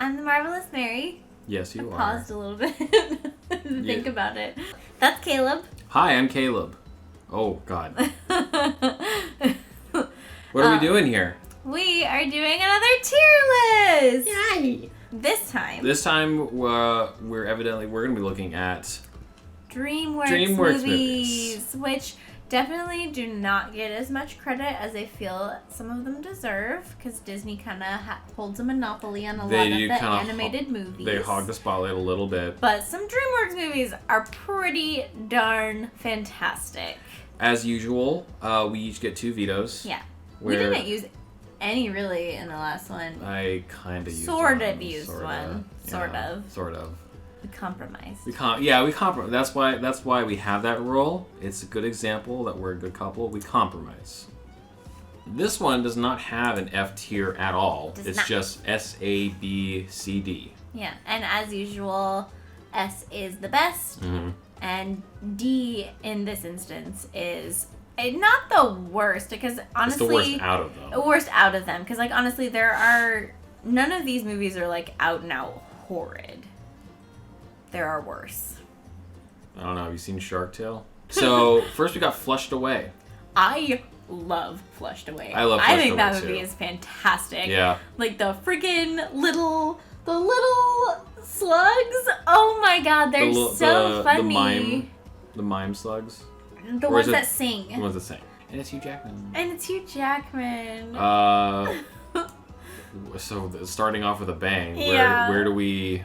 I'm the Marvelous Mary. Yes, you I are. paused a little bit to think about it. That's Caleb. Hi, I'm Caleb. Oh, God. What are we doing here? We are doing another tier list! Yay! This time, we're going to be looking at Dreamworks movies, which definitely do not get as much credit as I feel some of them deserve, because Disney kind of holds a monopoly on a lot of the animated movies. They hog the spotlight a little bit. But some Dreamworks movies are pretty darn fantastic. As usual, we each get 2 vetoes. Yeah. We didn't use any really in the last one. I kind of used one. Sort of. We compromised. We compromise. That's why we have that rule. It's a good example that we're a good couple. We compromise. This one does not have an F tier at all. It's just S, A, B, C, D. Yeah, and as usual, S is the best, and D in this instance is not the worst, because honestly, it's the worst out of them. Worst out of them, because like honestly, none of these movies are like out and out horrid. There are worse. I don't know. Have you seen Shark Tale? So first we got Flushed Away. I love Flushed Away. I love Flushed Away. I think that movie is fantastic. Yeah. Like the freaking little slugs. Oh my god, they're so funny. The mime slugs. The ones that sing. The ones that sing. And it's Hugh Jackman. So starting off with a bang. Yeah. Where do we?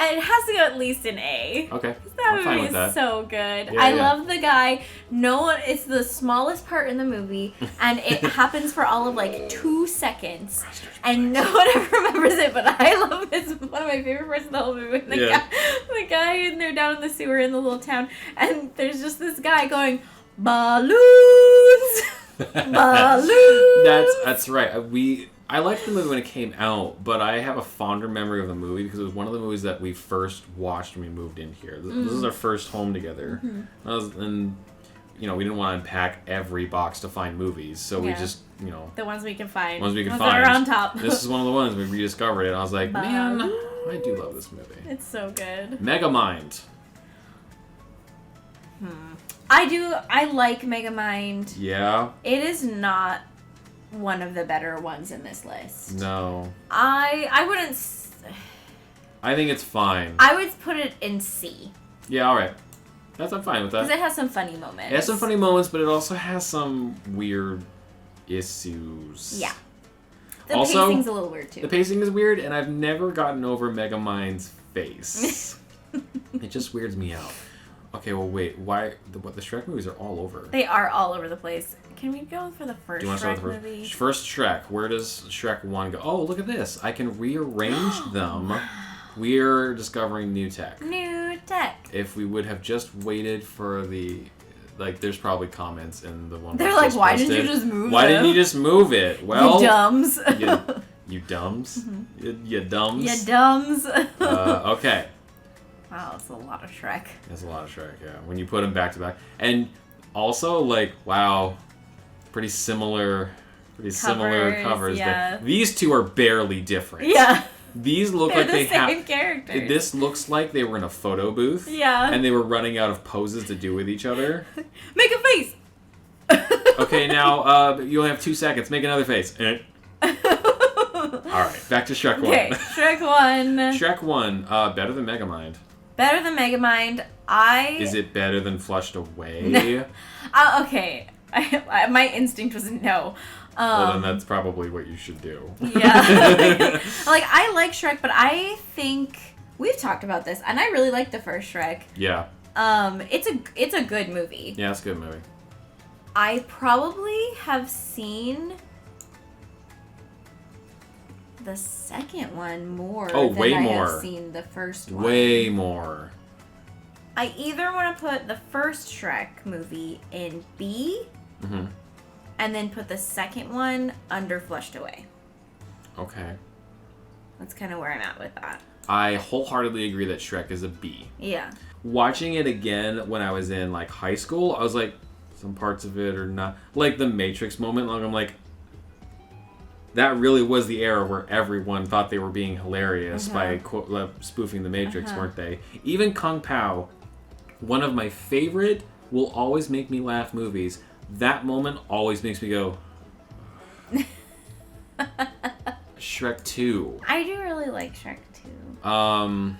It has to go at least an A. Okay. That movie is so good. I love the guy. It's the smallest part in the movie, and it happens for all of like 2 seconds, and no one ever remembers it. But I love it's one of my favorite parts of the whole movie. The guy, and they're down in the sewer in the little town, and there's just this guy going, balloons, balloons. That's right. I liked the movie when it came out, but I have a fonder memory of the movie because it was one of the movies that we first watched when we moved in here. This is our first home together. And we didn't want to unpack every box to find movies, so we just, the ones we can find. That are on top. This is one of the ones we rediscovered it. And I was like, man, I do love this movie. It's so good. Megamind. I like Megamind. Yeah. It is not one of the better ones in this list. No. I wouldn't. I think it's fine. I would put it in C. Yeah, all right. I'm fine with that. Because it has some funny moments. It has some funny moments, but it also has some weird issues. Yeah. The pacing's a little weird, too. The pacing is weird, and I've never gotten over Megamind's face. It just weirds me out. Okay, well, wait. Why? The Shrek movies are all over. They are all over the place. Can we go for the first Shrek movie? First Shrek. Where does Shrek 1 go? Oh, look at this. I can rearrange them. We're discovering new tech. New tech. If we would have just waited for the... there's probably comments in the one... They're like, why didn't you just move it? Why didn't you just move it? Well... You dumbs. You dumbs? You dumbs? You dumbs. Okay. Wow, that's a lot of Shrek. That's a lot of Shrek, yeah. When you put them back to back. And also, wow, pretty similar covers. Yeah. These two are barely different. Yeah. These look like they have... same characters. This looks like they were in a photo booth. Yeah. And they were running out of poses to do with each other. Make a face! Okay, now, you only have 2 seconds. Make another face. Alright, back to Shrek 1. Okay, Shrek 1. Shrek 1, better than Megamind. Better than Megamind. Is it better than Flushed Away? Okay. My instinct was no. Well, then that's probably what you should do. Yeah. I like Shrek, but I think we've talked about this, and I really like the first Shrek. Yeah. It's a good movie. Yeah, it's a good movie. I probably have seen the second one more than way I more. have seen the first one. Way more. I either want to put the first Shrek movie in B, and then put the second one under Flushed Away. Okay. That's kind of where I'm at with that. I wholeheartedly agree that Shrek is a B. Yeah. Watching it again when I was in high school, I was like, some parts of it are not... the Matrix moment, I'm like... that really was the era where everyone thought they were being hilarious by spoofing the Matrix, weren't they? Even Kung Pao, one of my favorite, will always make me laugh movies. That moment always makes me go. Shrek 2. I do really like Shrek 2.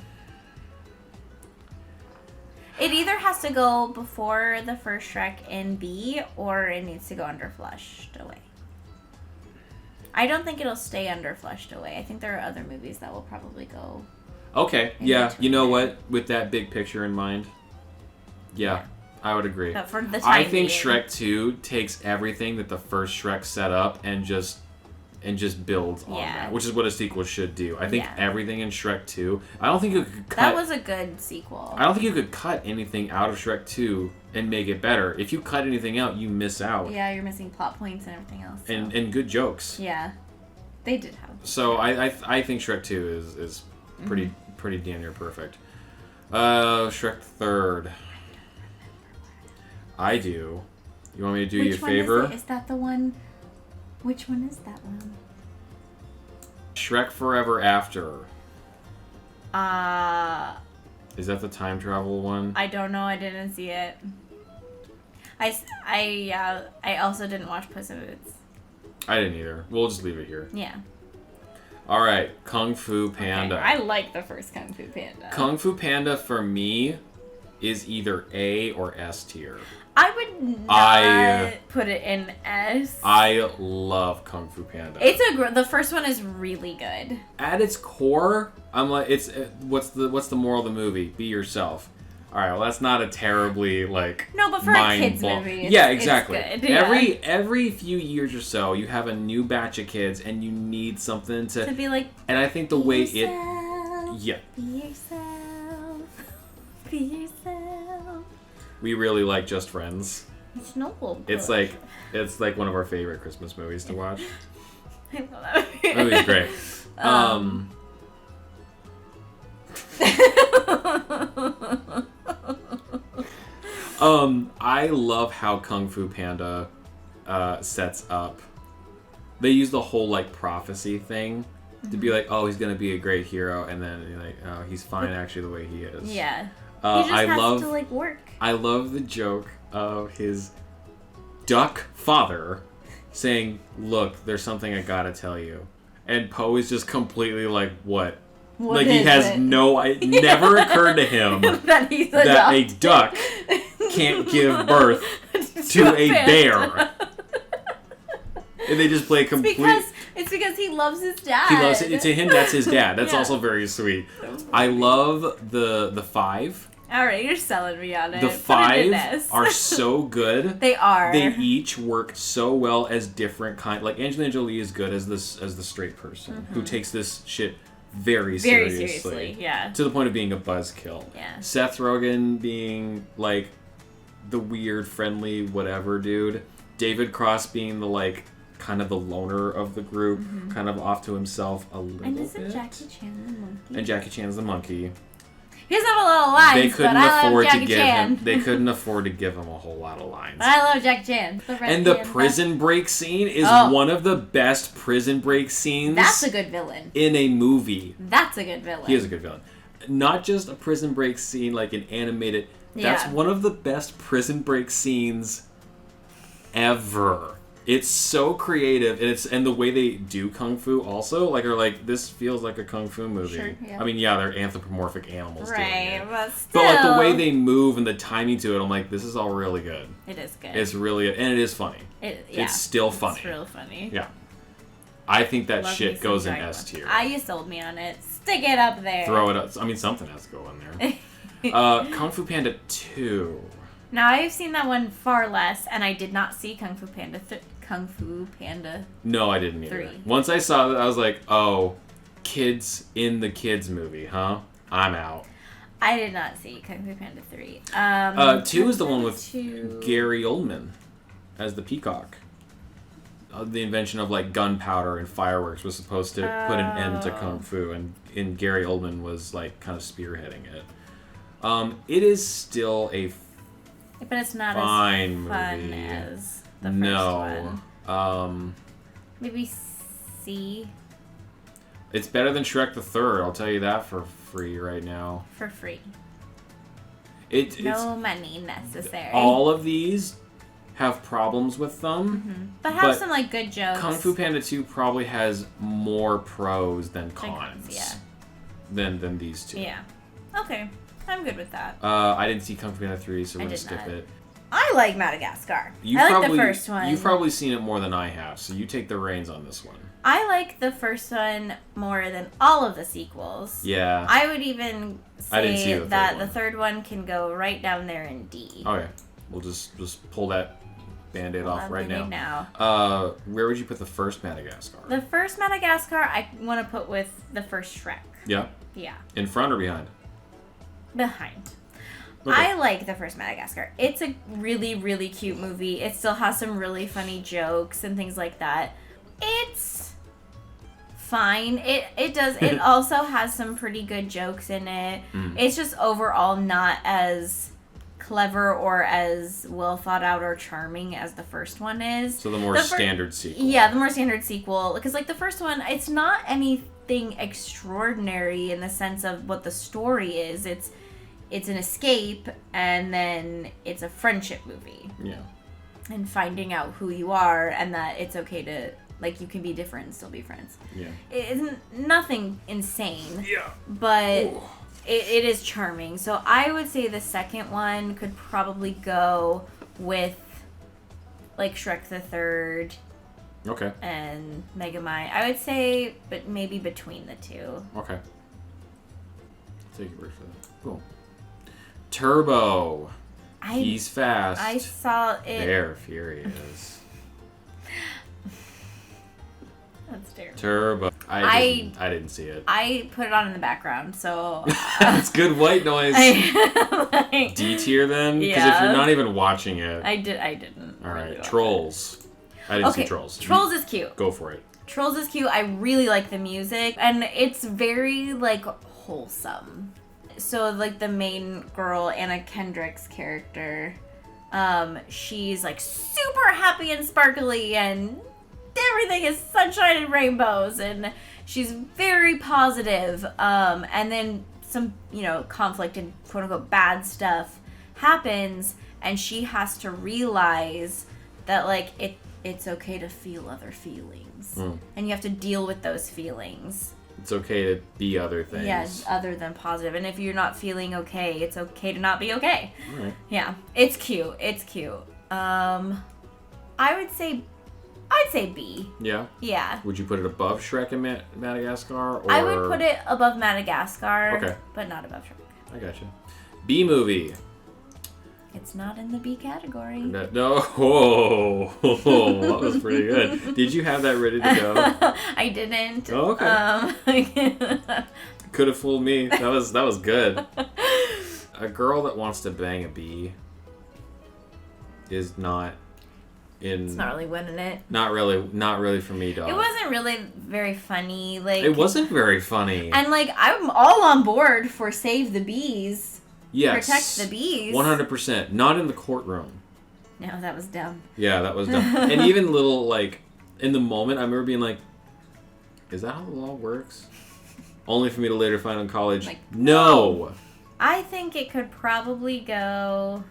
It either has to go before the first Shrek in B, or it needs to go under Flushed Away. I don't think it'll stay under Flushed Away. I think there are other movies that will probably go. Okay, yeah. You know what? With that big picture in mind, yeah. I would agree. But for the time I think being, Shrek 2 takes everything that the first Shrek set up and just builds on that, which is what a sequel should do. I think everything in Shrek 2, I don't think you could cut... That was a good sequel. I don't think you could cut anything out of Shrek 2 and make it better. If you cut anything out, you miss out. Yeah, you're missing plot points and everything else. So. And good jokes. Yeah. They did have. So I think Shrek 2 is pretty damn near perfect. Shrek 3rd. I do. You want me to do you a favor? Is that the one? Which one is that one? Shrek Forever After. Is that the time travel one? I don't know. I didn't see it. I also didn't watch Puss in Boots. I didn't either. We'll just leave it here. Yeah. All right, Kung Fu Panda. Okay, I like the first Kung Fu Panda. Kung Fu Panda for me is either A or S tier. I would not put it in S. I love Kung Fu Panda. The first one is really good. At its core, I'm like, what's the moral of the movie? Be yourself. All right, well, that's not a terribly no, but for a kids movie, yeah, exactly. It's good. Yeah. Every few years or so, you have a new batch of kids, and you need something to be like. And I think the way yourself, yeah, be yourself, be yourself. We really like Just Friends. It's noble. It's like one of our favorite Christmas movies to watch. I love that movie. That movie's great. I love how Kung Fu Panda sets up. They use the whole prophecy thing to be like, oh, he's gonna be a great hero, and then you're like, oh, he's fine actually the way he is. Yeah. He just has to work. I love the joke of his duck father saying, "Look, there's something I gotta tell you," and Poe is just completely like, "What?" What he has it never occurred to him that a duck can't give birth to a bear. And they just play complete. It's because he loves his dad. He loves it. To him, that's his dad. That's also very sweet. I love the 5. All right, you're selling me on it. The 5 are so good. They are. They each work so well as different kind. Like Angelina Jolie is good as the straight person who takes this shit very seriously. Yeah. To the point of being a buzzkill. Yeah. Seth Rogen being the weird, friendly, whatever dude. David Cross being the kind of the loner of the group, kind of off to himself a little bit. And isn't Jackie Chan the monkey? And Jackie Chan's the monkey. He doesn't have a lot of lines, but I love Jackie Chan. They couldn't afford to give him a whole lot of lines. But I love Jackie Chan. And the prison break scene is one of the best prison break scenes. That's a good villain. In a movie. That's a good villain. He is a good villain. Not just a prison break scene like an animated. That's one of the best prison break scenes ever. It's so creative, and the way they do kung fu also are this feels like a kung fu movie. Sure, yeah. I mean, they're anthropomorphic animals doing it. But still. But the way they move and the timing to it, I'm like, this is all really good. It is good. It's really, and it is funny. It's still funny. It's real funny. Yeah. I think that shit goes in S tier. You sold me on it. Stick it up there. Throw it up. I mean, something has to go in there. Kung Fu Panda 2. Now, I've seen that one far less, and I did not see Kung Fu Panda. No, I didn't either. 3. Once I saw that, I was like, oh, kids in the kids movie, huh? I'm out. I did not see Kung Fu Panda 3. 2 is the one with Gary Oldman as the peacock. The invention of gunpowder and fireworks was supposed to put an end to Kung Fu, and Gary Oldman was kind of spearheading it. It is still a but it's not fine as fun movie. as the first one. No. Maybe C. It's better than Shrek the Third. I'll tell you that for free right now. For free. It's no money necessary. All of these have problems with them. But have some like good jokes. Kung Fu Panda 2 probably has more pros than cons. Yeah. Than these two. Yeah. Okay. I'm good with that. I didn't see Kung Fu Panda 3, so we're going to skip it. I like Madagascar. I like the first one. You've probably seen it more than I have, so you take the reins on this one. I like the first one more than all of the sequels. Yeah. I would even say that the third one can go right down there in D. Okay. We'll just pull that Band-Aid off right now. Where would you put the first Madagascar? The first Madagascar, I want to put with the first Shrek. Yeah? Yeah. In front or behind? Behind. Okay. I like the first Madagascar. It's a really, really cute movie. It still has some really funny jokes and things like that. It's fine. It does. It also has some pretty good jokes in it. It's just overall not as clever or as well thought out or charming as the first one is. So the more standard sequel. Yeah, the more standard sequel. Because like the first one, it's not anything extraordinary in the sense of what the story is. It's an escape, and then it's a friendship movie. Yeah. And finding out who you are, and that it's okay to, like, you can be different and still be friends. Yeah. It isn't nothing insane. Yeah. But it is charming. So I would say the second one could probably go with, like, Shrek the Third. Okay. And Megamind. I would say, but maybe between the two. Okay. I'll take your word for that. Cool. Turbo. He's fast. I saw it. They're furious. That's terrible. Turbo. I didn't see it. I put it on in the background, so... It's good white noise. Like, D tier then? Because if you're not even watching it... I didn't. Alright, really Trolls. I didn't see Trolls. Trolls is cute. Go for it. Trolls is cute. I really like the music. And it's very, like, wholesome. So, like, the main girl, Anna Kendrick's character, she's, like, super happy and sparkly, and everything is sunshine and rainbows, and she's very positive. And then some, conflict and quote-unquote bad stuff happens, and she has to realize that, like, it's okay to feel other feelings. And you have to deal with those feelings. It's okay to be other things. Yeah, other than positive. And if you're not feeling okay, it's okay to not be okay. All right. Yeah, it's cute. It's cute. I'd say B. Yeah? Yeah. Would you put it above Shrek and Madagascar? Or... I would put it above Madagascar. Okay. But not above Shrek. I gotcha. B movie. It's not in the B category. No. Whoa. That was pretty good. Did you have that ready to go? I didn't. Oh, okay. Could have fooled me. That was good. A girl that wants to bang a bee is not in... It's not really winning it. Not really for me, dog. It wasn't really very funny. Like, it wasn't very funny. And, like, I'm all on board for Save the Bees. Yes. Protect the bees. 100%. Not in the courtroom. No, that was dumb. Yeah, that was dumb. And even little, like, in the moment, I remember being like, is that how the law works? Only for me to later find in college, like, no! I think it could probably go...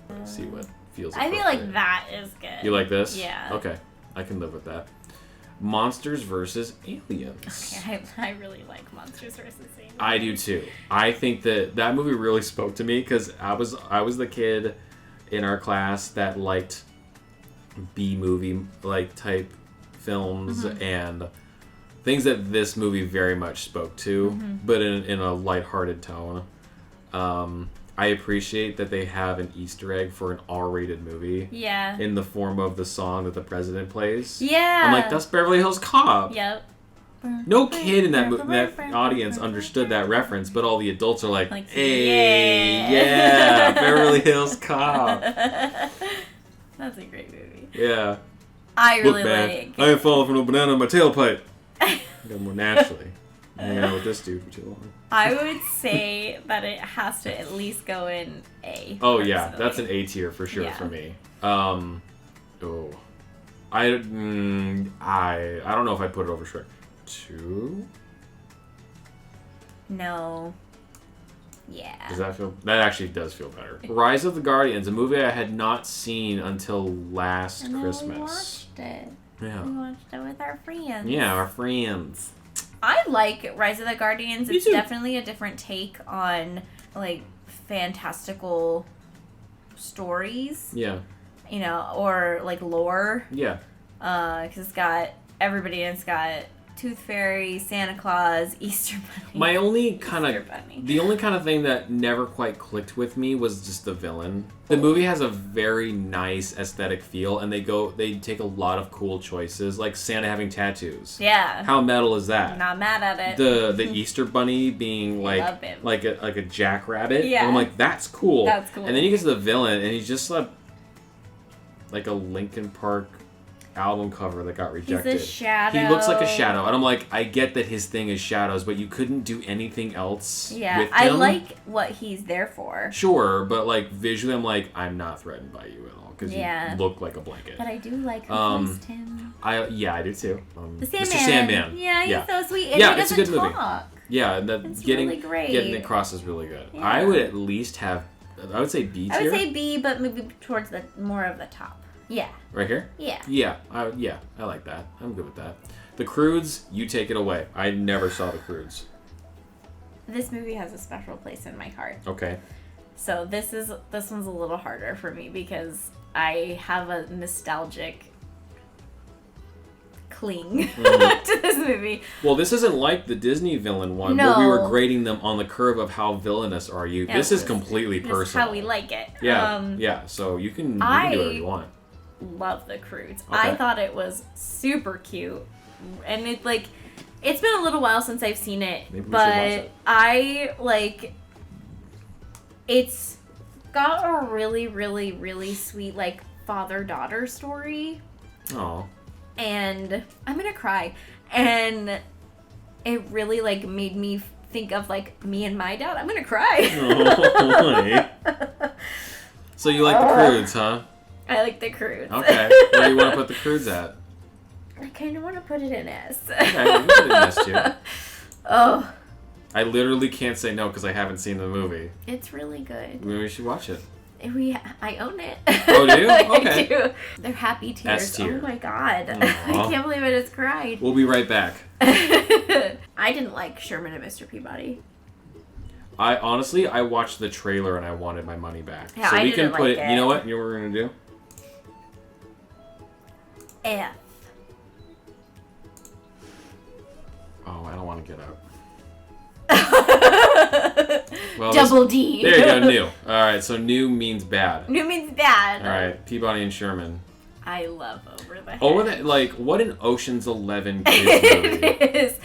Let's see what feels I feel like that is good. You like this? Yeah. Okay. I can live with that. Monsters versus Aliens. Okay, I really like Monsters versus Aliens. I do too. I think that movie really spoke to me because I was the kid in our class that liked B-movie like type films and things that this movie very much spoke to, but in a lighthearted tone. I appreciate that they have an Easter egg for an R-rated movie. Yeah. In the form of the song that the president plays. Yeah. I'm like, that's Beverly Hills Cop. Yep. No kid in that audience understood that reference, but all the adults are like hey, yeah, Beverly Hills Cop. That's a great movie. Yeah. I really like. I ain't falling from no banana in my tailpipe. I got more naturally. Hanging out with this dude for too long. I would say that it has to at least go in A. Oh yeah, that's an A tier for sure for me. I don't know if I'd put it over Shrek 2. No. Yeah. Does that feel... That actually does feel better. Rise of the Guardians, a movie I had not seen until last Christmas. We watched it. Yeah. We watched it with our friends. Yeah, our friends. I like Rise of the Guardians. Me It's too. definitely a different take on, like, fantastical stories. Yeah. You know, or, like, lore. Yeah. Because it's got everybody in it. It's got Tooth Fairy, Santa Claus, Easter Bunny. My only kind Easter of... Bunny. The only kind of thing that never quite clicked with me was just the villain. The movie has a very nice aesthetic feel, and they take a lot of cool choices, like Santa having tattoos. Yeah. How metal is that? I'm not mad at it. The Easter Bunny being I love him. like a jackrabbit. Yeah. And I'm like, that's cool. That's cool. And then you get to the villain, and he's just like a Linkin Park album cover that got rejected. He's a shadow. He looks like a shadow, and I'm like, I get that his thing is shadows, but you couldn't do anything else with him. I like what he's there for. Sure, but like visually, I'm like, I'm not threatened by you at all because you look like a blanket. But I do like who voiced him. I do too. The Sandman. Mr. Sandman. Yeah, he's so sweet. And yeah, he it's a good doesn't movie. talk. Yeah, It's getting really great. getting it across is really good. Yeah. I would at least have. I would say B tier. I would say B, but maybe towards the more of the top. Yeah. Right here? Yeah. Yeah, I like that. I'm good with that. The Croods, you take it away. I never saw the Croods. This movie has a special place in my heart. Okay. So this one's a little harder for me because I have a nostalgic cling to this movie. Well, this isn't like the Disney villain one where we were grading them on the curve of how villainous are you. Yeah, this is completely This personal. is how we like it. Yeah, so you can do whatever you want. Love the Croods. Okay. I thought it was super cute, and it's been a little while since I've seen it, Maybe we should but watch it. I like. It's got a really, really, really sweet like father-daughter story, Oh. and I'm gonna cry, and it really like made me think of like me and my dad. I'm gonna cry. Oh, so you like the Croods, huh? I like the Croods. Okay. Where do you want to put the Croods at? I kind of want to put it in S. Okay, you can put it in S too. Oh, I literally can't say no because I haven't seen the movie. it's really good. Maybe we should watch it. I own it. Oh, do you? Okay. I do. They're happy tears. S tier. Oh my god. Aw. I can't believe I just cried. We'll be right back. I didn't like Sherman and Mr. Peabody. I watched the trailer and I wanted my money back. Yeah, so I we can didn't put like it. it. You know what? You know what we're gonna do? F. Oh, I don't want to get out. Well, Double D. There you go, new. All right, so new means bad. New means bad. All right, Peabody and Sherman. I love Over the Hedge. Over the what an Ocean's 11 kids movie. It is.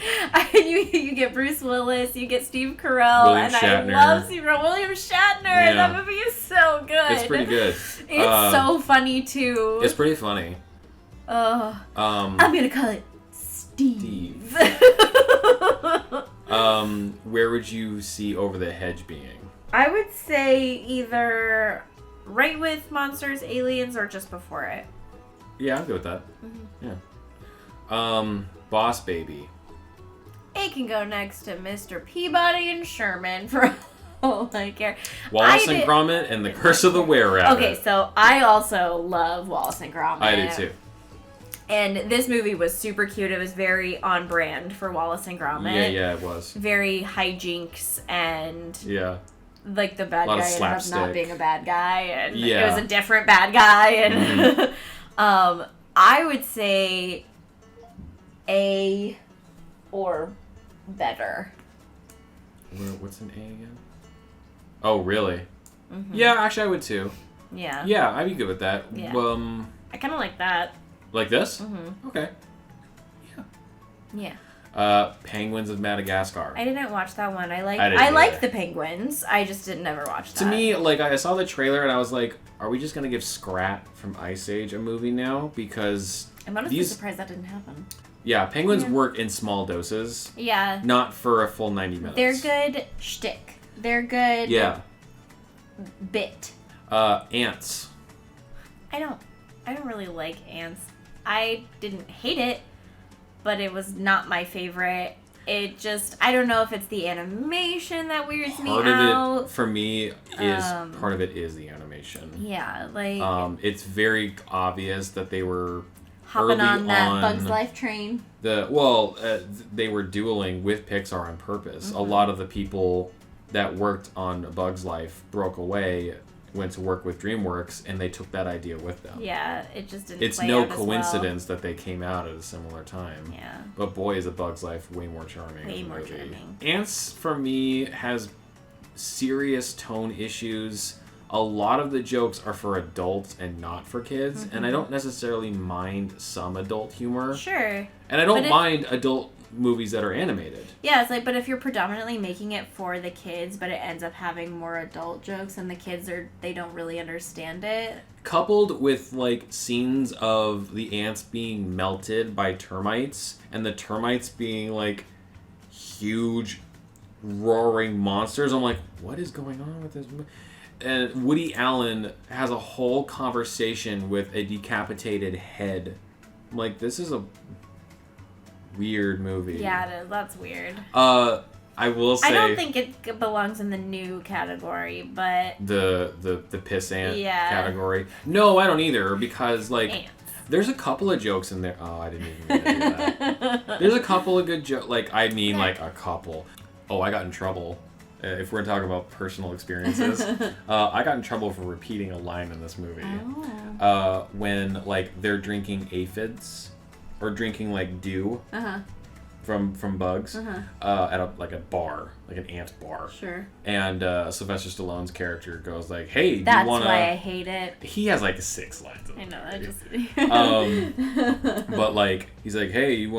You get Bruce Willis, you get Steve Carell, William and Shatner. I love Steve Carell. William Shatner. Yeah. That movie is so good. It's pretty good. It's so funny too. It's pretty funny. I'm gonna call it Steve. Where would you see Over the Hedge being? I would say either right with Monsters, Aliens, or just before it. Yeah, I'm good with that. Mm-hmm. Yeah. Boss Baby. It can go next to Mr. Peabody and Sherman for all I care. Wallace and Gromit and The Curse of the Were-Rabbit. Okay, so I also love Wallace and Gromit. I do too. And this movie was super cute. It was very on brand for Wallace and Gromit. Yeah, it was. Very hijinks and Yeah. like the bad A lot guy of ended up not slapstick. being a bad guy, and Yeah. it was a different bad guy. And Mm-hmm. I would say A or better. What's an A again? Oh, really? Mm-hmm. Yeah, actually, I would too. Yeah. Yeah, I'd be good with that. Yeah. I kind of like that. Like this? Mm-hmm. Okay. Yeah. Penguins of Madagascar. I didn't watch that one. I didn't like either. the penguins. I just didn't never watch that. To me, like, I saw the trailer and I was like, are we just going to give Scrat from Ice Age a movie now? Because I'm honestly surprised that didn't happen. Yeah, penguins work in small doses. Yeah. Not for a full 90 minutes. They're good shtick. They're good Yeah. bit. Ants. I don't really like ants. I didn't hate it, but it was not my favorite. It just, I don't know if it's the animation that weirds me out. Part of it, for me, is part of it is the animation. Yeah, like... it's very obvious that they were hopping on that Bug's Life train. They were dueling with Pixar on purpose. A lot of the people that worked on Bug's Life broke away, went to work with DreamWorks, and they took that idea with them. Yeah, it just didn't It's play no out as coincidence that they came out at a similar time. Yeah. But boy, is A Bug's Life way more charming. Way more charming. Ants, for me, has serious tone issues. A lot of the jokes are for adults and not for kids, and I don't necessarily mind some adult humor. Sure. And I don't mind adult movies that are animated. Yeah, it's like, but if you're predominantly making it for the kids, but it ends up having more adult jokes and the kids they don't really understand it. Coupled with, like, scenes of the ants being melted by termites and the termites being, like, huge roaring monsters. I'm like, what is going on with this movie? And Woody Allen has a whole conversation with a decapitated head. I'm like, this is a weird movie. Yeah, it is. That's weird. I will say, I don't think it belongs in the new category, but the piss ant category. No, I don't either, because like ants. There's a couple of jokes in there. Oh, I didn't even mean to do that. There's a couple of good jokes. Like, I mean, like a couple. Oh, I got in trouble. If we're talking about personal experiences, I got in trouble for repeating a line in this movie. Oh. When like they're drinking aphids. Or drinking like dew from bugs at a bar, like an ant bar. Sure. And Sylvester Stallone's character goes like, "Hey, do that's you wanna?" That's why I hate it. He has like 6 lines. I know. I just. But like, he's like, "Hey, you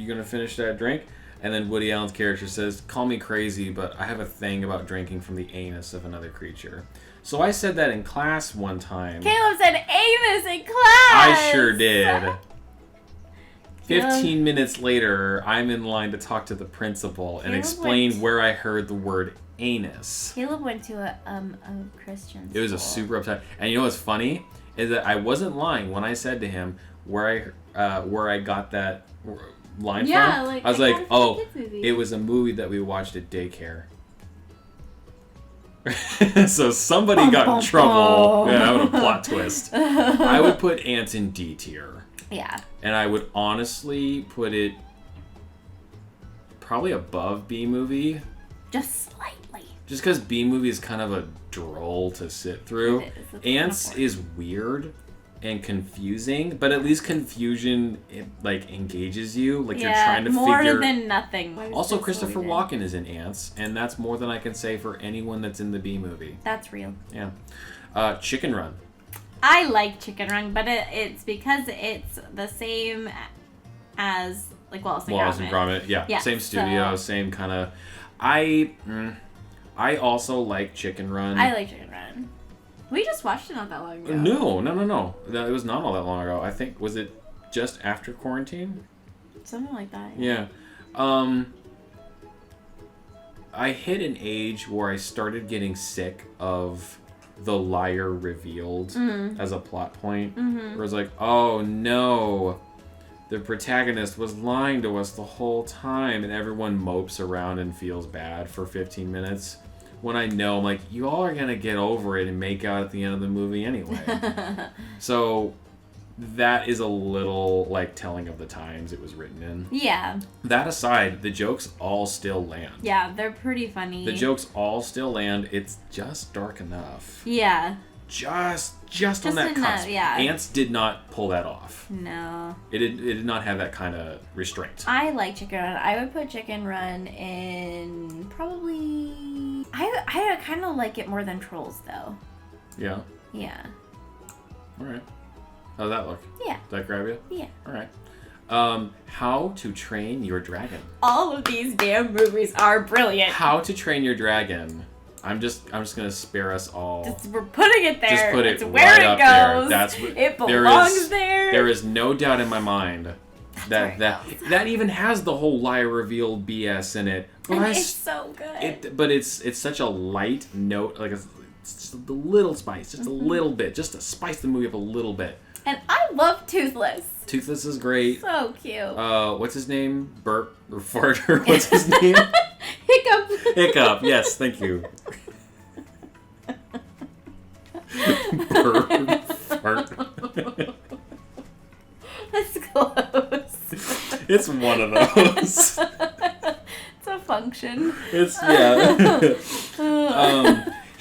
gonna finish that drink?" And then Woody Allen's character says, "Call me crazy, but I have a thing about drinking from the anus of another creature." So I said that in class one time. Caleb said anus in class. I sure did. 15 minutes later, I'm in line to talk to the principal and explain where I heard the word anus. Caleb went to a Christian school. It was a super upset. And you know what's funny? Is that I wasn't lying when I said to him where I got that line from. Like, I was like, oh, it was a movie that we watched at daycare. So somebody got in trouble. Yeah, that was a plot twist. I would put ants in D tier. Yeah. And I would honestly put it probably above B movie. Just slightly. Just because B movie is kind of a droll to sit through. Ants is weird and confusing, but at least confusion like engages you. Like you're trying to more figure. More than nothing. Also, Christopher Walken is in Ants, and that's more than I can say for anyone that's in the B movie. That's real. Yeah. Chicken Run. I like Chicken Run, but it's because it's the same as like Wallace and Gromit. Yeah. Same studio, same kind of. I also like Chicken Run. I like Chicken Run. We just watched it not that long ago. No. It was not all that long ago. I think, was it just after quarantine? Something like that. Yeah. I hit an age where I started getting sick of the liar revealed as a plot point. Where it's like, oh no, the protagonist was lying to us the whole time, and everyone mopes around and feels bad for 15 minutes. When I know, I'm like, you all are gonna get over it and make out at the end of the movie anyway. So that is a little like telling of the times it was written in. Yeah. That aside, the jokes all still land. Yeah, they're pretty funny. The jokes all still land. It's just dark enough. Yeah. Just on that cusp. Yeah. Ants did not pull that off. No. It did not have that kind of restraint. I like Chicken Run. I would put Chicken Run in probably... I kind of like it more than Trolls, though. Yeah? Yeah. All right. How'd that look? Yeah. Did that grab you? Yeah. All right. How to Train Your Dragon. All of these damn movies are brilliant. How to Train Your Dragon. I'm just gonna spare us all. We're putting it there. Just put it it's where right it up goes. There. It belongs there. There is no doubt in my mind that even has the whole lie reveal BS in it. But and it's so good. But it's such a light note, like it's just a little spice, just a little bit, just to spice the movie up a little bit. And I love Toothless. Toothless is great. So cute. What's his name? Burp or Fart or what's his name? Hiccup. Hiccup. Yes, thank you. Burp. Fart. That's close. It's one of those. It's a function. It's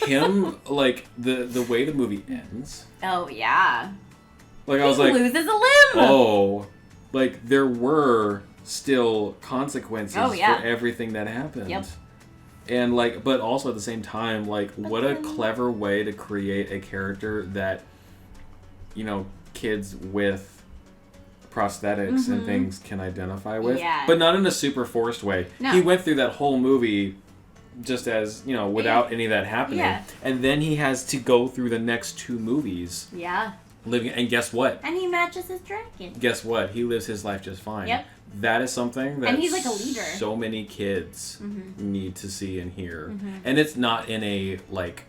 him, like the way the movie ends. Oh yeah. Like I was like, loses a limb. Oh, like there were still consequences for everything that happened. Yep. And like, but also at the same time, like, what a clever way to create a character that, you know, kids with prosthetics and things can identify with. Yeah. But not in a super forced way. No. He went through that whole movie just as, you know, without any of that happening. Yeah. And then he has to go through the next 2 movies. Yeah. Living, and guess what? And he matches his dragon. Guess what? He lives his life just fine. Yep. That is something that and he's like a leader. So many kids need to see and hear. And it's not in a, like,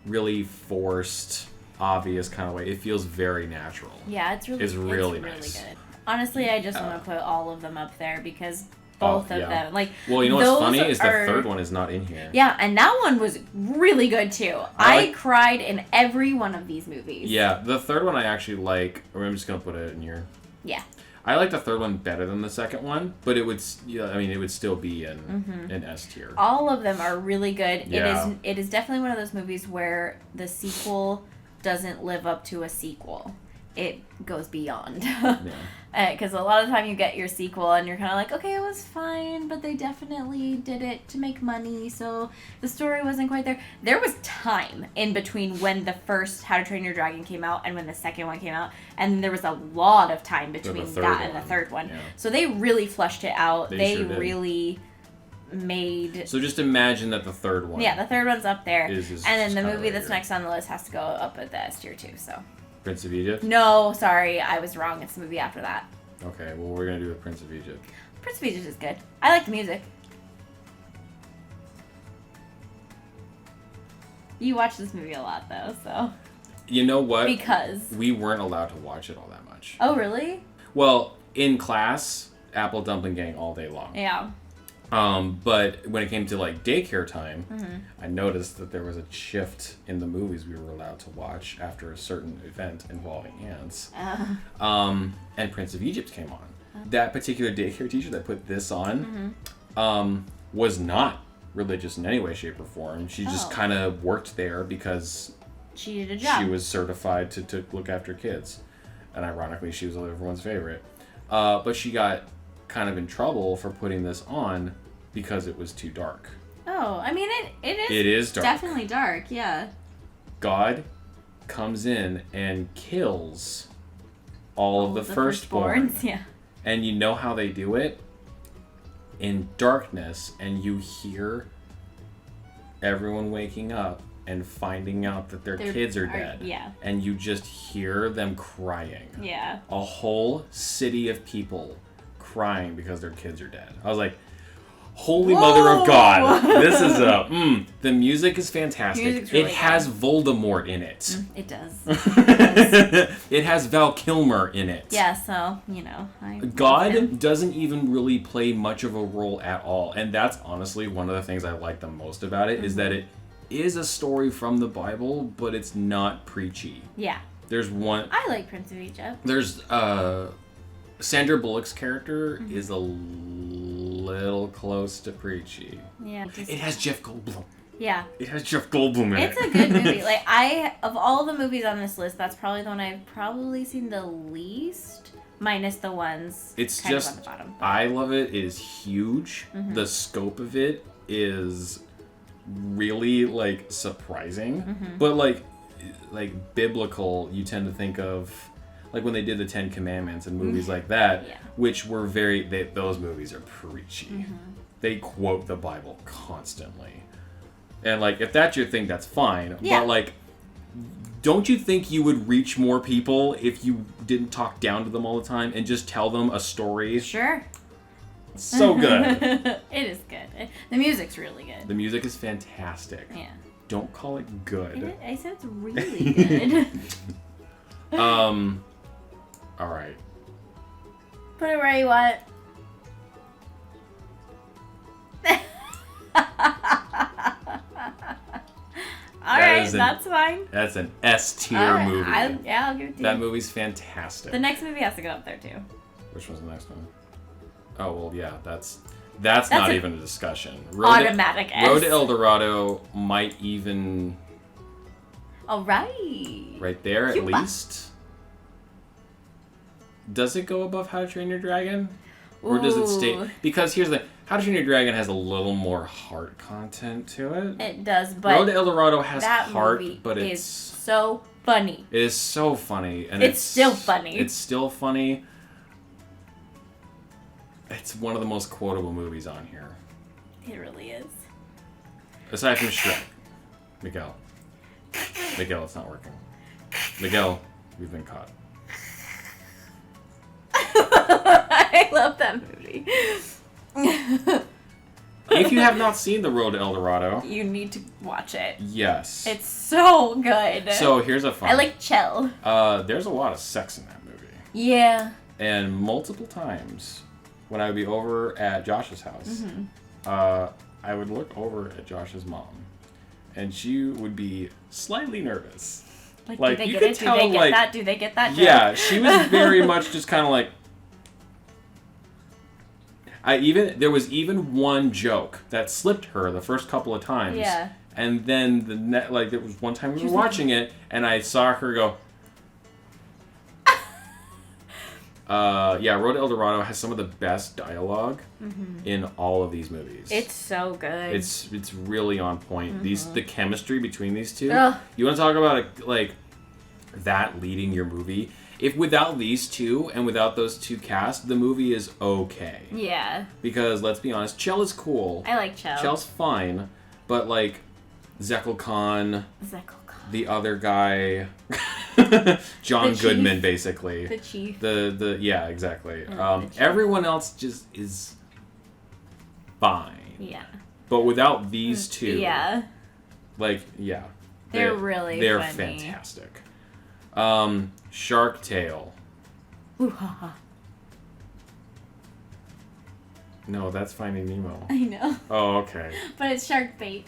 really forced, obvious kind of way. It feels very natural. Yeah, it's really nice. Good. Honestly, I just want to put all of them up there because both of them, like, well, you know what's funny is the third one is not in here. Yeah, and that one was really good too. I cried in every one of these movies. Yeah, the third one I actually like. Or I'm just gonna put it in here. Yeah. I like the third one better than the second one, but it would, it would still be in S tier. All of them are really good. Yeah. It is definitely one of those movies where the sequel doesn't live up to a sequel. It goes beyond. Because a lot of the time you get your sequel and you're kind of like, okay, it was fine, but they definitely did it to make money, so the story wasn't quite there. There was time in between when the first How to Train Your Dragon came out and when the second one came out, and there was a lot of time between that and the third one. Yeah. So they really fleshed it out. They sure really made... So just imagine that the third one... Yeah, the third one's up there. And then the movie that's next on the list has to go up at the S tier too, so... Prince of Egypt? No, sorry, I was wrong. It's the movie after that. Okay, well, we're going to do the Prince of Egypt. Prince of Egypt is good. I like the music. You watch this movie a lot, though, so... You know what? Because... We weren't allowed to watch it all that much. Oh, really? Well, in class, Apple Dumpling Gang all day long. Yeah. But when it came to, like, daycare time, I noticed that there was a shift in the movies we were allowed to watch after a certain event involving ants. And Prince of Egypt came on. That particular daycare teacher that put this on was not religious in any way, shape, or form. She just kind of worked there because she did a job. She was certified to look after kids. And ironically, she was everyone's favorite. But she got kind of in trouble for putting this on because it was too dark. Oh, I mean, it is dark. Definitely dark, yeah. God comes in and kills all of the firstborns. Yeah. And you know how they do it? In darkness, and you hear everyone waking up and finding out that their kids are dead. Yeah. And you just hear them crying. Yeah. A whole city of people crying because their kids are dead. I was like, holy mother of God. This is the music is fantastic. Really it has Voldemort in it. It does. It has Val Kilmer in it. Yeah, so, you know. God doesn't even really play much of a role at all. And that's honestly one of the things I like the most about it is that it is a story from the Bible, but it's not preachy. Yeah. There's one... I like Prince of Egypt. There's, Sandra Bullock's character is a little close to preachy. Yeah. It has Jeff Goldblum. Yeah. It has Jeff Goldblum in it. It's a good movie. Like, of all the movies on this list, that's probably the one I've probably seen the least, minus the ones it's kind just, of on the bottom. I love it. It is huge. The scope of it is really, like, surprising. But, like biblical, you tend to think of... Like when they did the 10 Commandments and movies like that, which were those movies are preachy. They quote the Bible constantly. And like, if that's your thing, that's fine. Yeah. But like, don't you think you would reach more people if you didn't talk down to them all the time and just tell them a story? Sure. So good. It is good. The music's really good. The music is fantastic. Yeah. Don't call it good. I said it's really good. All right. Put it where you want. Alright, that's fine. That's an S tier movie. I'll give it to you. That movie's fantastic. The next movie has to go up there too. Which one's the next one? Oh, well, yeah, that's not even a discussion. Automatic S. Road to El Dorado might even... Alright. Right there, at least. Does it go above How to Train Your Dragon? Or does it stay... Because here's the... How to Train Your Dragon has a little more heart content to it. It does, but... Road to El Dorado has heart, movie but it's... is so funny. It is so funny. And it's still funny. It's still funny. It's one of the most quotable movies on here. It really is. Aside from Shrek. Miguel, it's not working. Miguel, we've been caught. I love that movie. If you have not seen The Road to El Dorado... You need to watch it. Yes. It's so good. So here's a fun... I like Chell. There's a lot of sex in that movie. Yeah. And multiple times, when I would be over at Josh's house, I would look over at Josh's mom, and she would be slightly nervous. Like do they get it? Do they get that? Do they get that? Yeah, she was very much just kind of like... There was even one joke that slipped her the first couple of times. Yeah. And then there was one time we were watching it, and I saw her go... Road to El Dorado has some of the best dialogue in all of these movies. It's so good. It's really on point. The chemistry between these two. Ugh. You want to talk about that leading your movie? If without these two and without those two cast, the movie is okay. Yeah. Because let's be honest, Chell is cool. I like Chell. Chell's fine, but Zekel Khan, the other guy, John Goodman, basically. The chief. Yeah, exactly. Everyone else just is fine. Yeah. But without these two, they're really they're funny. Fantastic. Shark Tale. Ooh, ha, ha. No, that's Finding Nemo. I know. Oh, okay. But it's shark bait.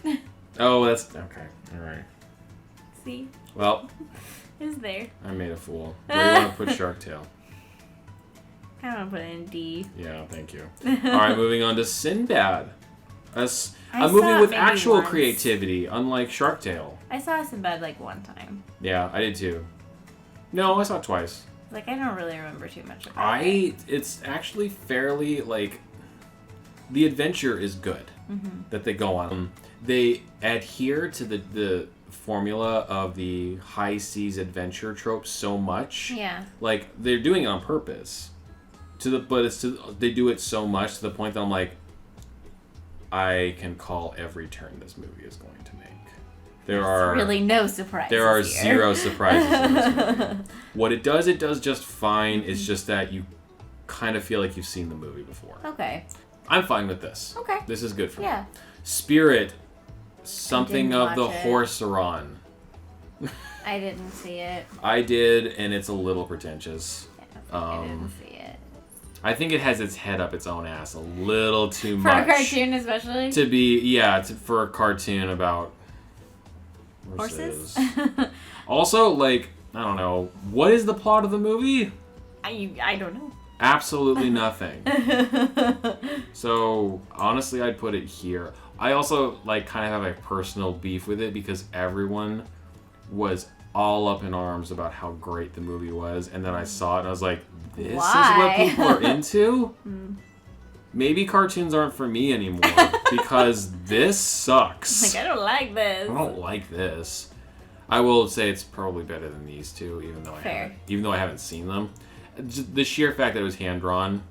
Oh, that's okay. All right. See? Well, it's there. I made a fool. Where do you want to put Shark Tale? I want to put it in D. Yeah, thank you. All right, moving on to Sinbad. A movie with actual creativity, unlike Shark Tale. I saw Sinbad one time. Yeah, I did too. No, I saw it twice. I don't really remember too much about it. It's actually fairly, the adventure is good that they go on. They adhere to the formula of the high seas adventure trope so much. Yeah. They're doing it on purpose. They do it so much to the point that I'm like, I can call every turn this movie is going to make. There's really no surprises. There are here. zero surprises in this movie. What it does just fine. It's just that you kind of feel like you've seen the movie before. Okay. I'm fine with this. Okay. This is good for me. Yeah. Spirit, something of the Horse-aron. I didn't see it. I did, and it's a little pretentious. I didn't see it. I think it has its head up its own ass a little too much. For a cartoon, especially? To be, for a cartoon about... horses? Also, I don't know. What is the plot of the movie? I don't know. Absolutely nothing. So, honestly, I'd put it here. I also, kind of have a personal beef with it because everyone was all up in arms about how great the movie was. And then I saw it and I was like, this is what people are into? Maybe cartoons aren't for me anymore because this sucks. I don't like this. I don't like this. I will say it's probably better than these two, even though I haven't seen them. Just the sheer fact that it was hand drawn,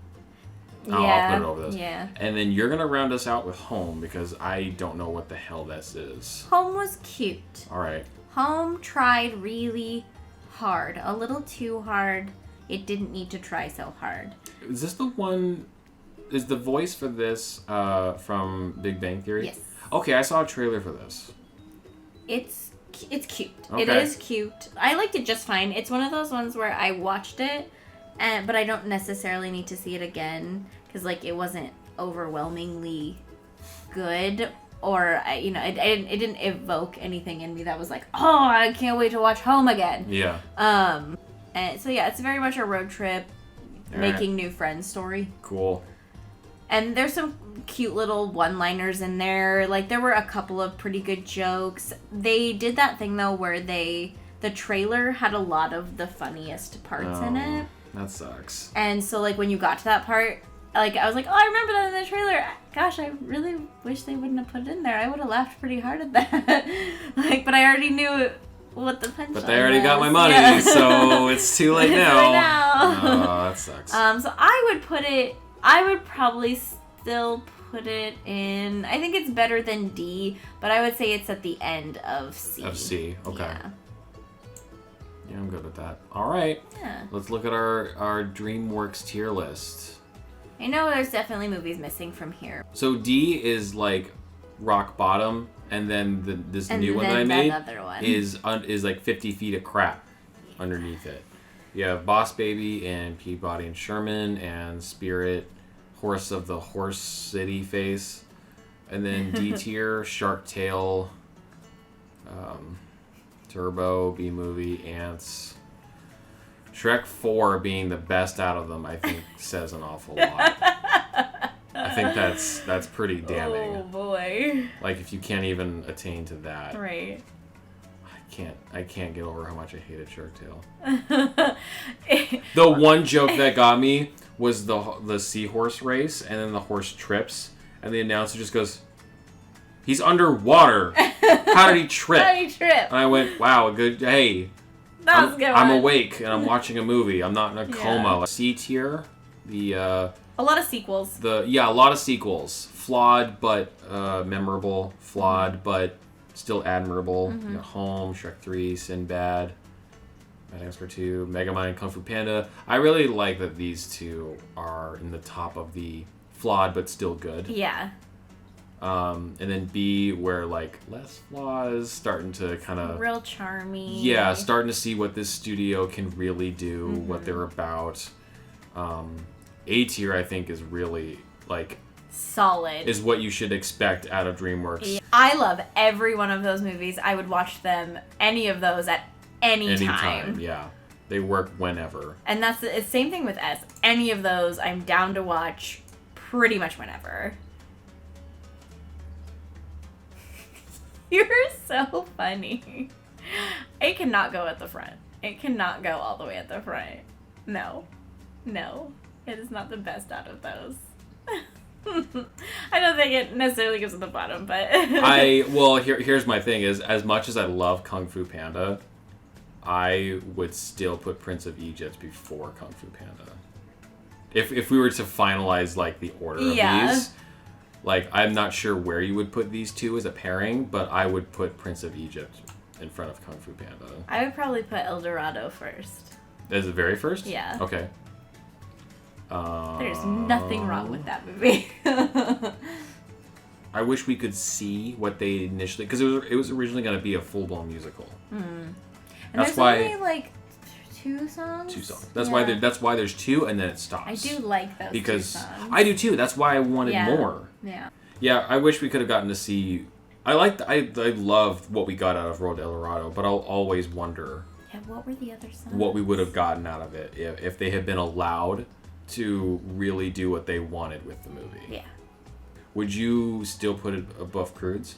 I'll put it over this. Yeah. And then you're gonna round us out with Home because I don't know what the hell this is. Home was cute. All right. Home tried really hard, a little too hard. It didn't need to try so hard. Is this the one? Is the voice for this from Big Bang Theory? Yes. Okay, I saw a trailer for this. It's cute. Okay. It is cute. I liked it just fine. It's one of those ones where I watched it but I don't necessarily need to see it again because like it wasn't overwhelmingly good, or it didn't evoke anything in me that was like, oh, I can't wait to watch Home again. Yeah. And so yeah, it's very much a road trip, making new friends story. Cool. And there's some cute little one-liners in there. Like, there were a couple of pretty good jokes. They did that thing, though, where the trailer had a lot of the funniest parts in it. That sucks. And so, like, when you got to that part, like, I was like, oh, I remember that in the trailer. Gosh, I really wish they wouldn't have put it in there. I would have laughed pretty hard at that. Like, but I already knew what the punchline was. But they already got my money, so it's too late now. Oh, that sucks. So I would probably still put it in. I think it's better than D, but I would say it's at the end of C. Of C, okay. Yeah, I'm good with that. All right. Yeah. Let's look at our DreamWorks tier list. I know there's definitely movies missing from here. So D is like rock bottom, and then this new one that I made is like 50 feet of crap underneath it. You have Boss Baby and Peabody and Sherman and Spirit, Horse of the Horse City Face, and then D tier, Shark Tale, Turbo, B-Movie, Ants. Shrek 4 being the best out of them, I think, says an awful lot. I think that's pretty damning. Oh boy! Like, if you can't even attain to that, right? I can't get over how much I hated Shark Tale. The one joke that got me was the seahorse race, and then the horse trips, and the announcer just goes, "He's underwater. How did he trip?" How did he trip? And I went, "Wow, a good hey." That was a good one. I'm awake and I'm watching a movie. I'm not in a coma. C tier, a lot of sequels. A lot of sequels. Flawed but memorable. Flawed but still admirable. Mm-hmm. You know, Home, Shrek 3, Sinbad, Madagascar 2, Megamind, Kung Fu Panda. I really like that these two are in the top of the flawed but still good. Yeah. And then B, where like less flaws, starting to kind of real charming. Yeah, starting to see what this studio can really do, what they're about. A tier, I think, is really like solid. Is what you should expect out of DreamWorks. Yeah. I love every one of those movies. I would watch them, any of those, at any time. Yeah, they work whenever. And that's the same thing with S. Any of those, I'm down to watch pretty much whenever. You're so funny. It cannot go at the front. It cannot go all the way at the front. No. It is not the best out of those. I don't think it necessarily goes at the bottom, but... here's my thing is, as much as I love Kung Fu Panda, I would still put Prince of Egypt before Kung Fu Panda. If we were to finalize, like, the order of these... Like, I'm not sure where you would put these two as a pairing, but I would put Prince of Egypt in front of Kung Fu Panda. I would probably put El Dorado first. As the very first? Yeah. Okay. There's nothing wrong with that movie. I wish we could see what they initially... Because it was originally going to be a full-blown musical. And that's there's why... only, like... Two songs? That's why there's two, and then it stops. I do like those two songs. I do too. That's why I wanted more. Yeah. Yeah, I wish we could have gotten to see... I loved what we got out of Road to El Dorado, but I'll always wonder... Yeah, what were the other songs? What we would have gotten out of it if they had been allowed to really do what they wanted with the movie. Yeah. Would you still put it above Croods?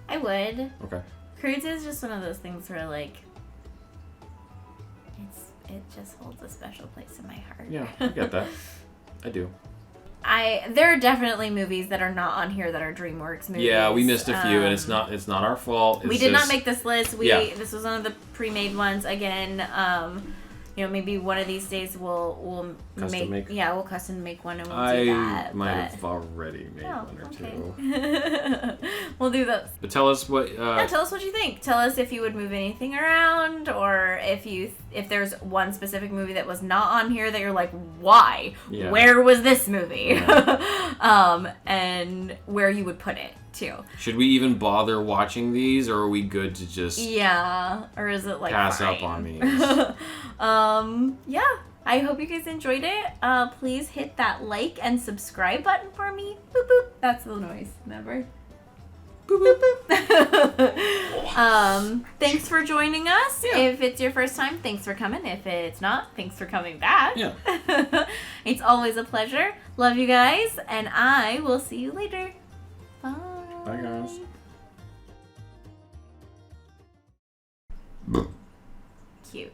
I would. Okay. Croods is just one of those things where, like... It just holds a special place in my heart. Yeah, I get that. I do. There are definitely movies that are not on here that are DreamWorks movies. Yeah, we missed a few, and it's not our fault. We did not make this list. This was one of the pre-made ones. Again, maybe one of these days we'll custom make. Yeah, we'll custom make one and we'll do that. I might have already made one or two. We'll do those. But tell us what. Tell us what you think. Tell us if you would move anything around, or if there's one specific movie that was not on here that you're like, why? Yeah. Where was this movie? Yeah. And where you would put it too. Should we even bother watching these, or are we good to just? Yeah. Or is it like pass up on these? Yeah. I hope you guys enjoyed it. Please hit that like and subscribe button for me. Boop boop. That's the noise. Remember? Boop boop boop. Thanks for joining us. Yeah. If it's your first time, thanks for coming. If it's not, thanks for coming back. Yeah. It's always a pleasure. Love you guys, and I will see you later. Bye. Bye, guys. Cute.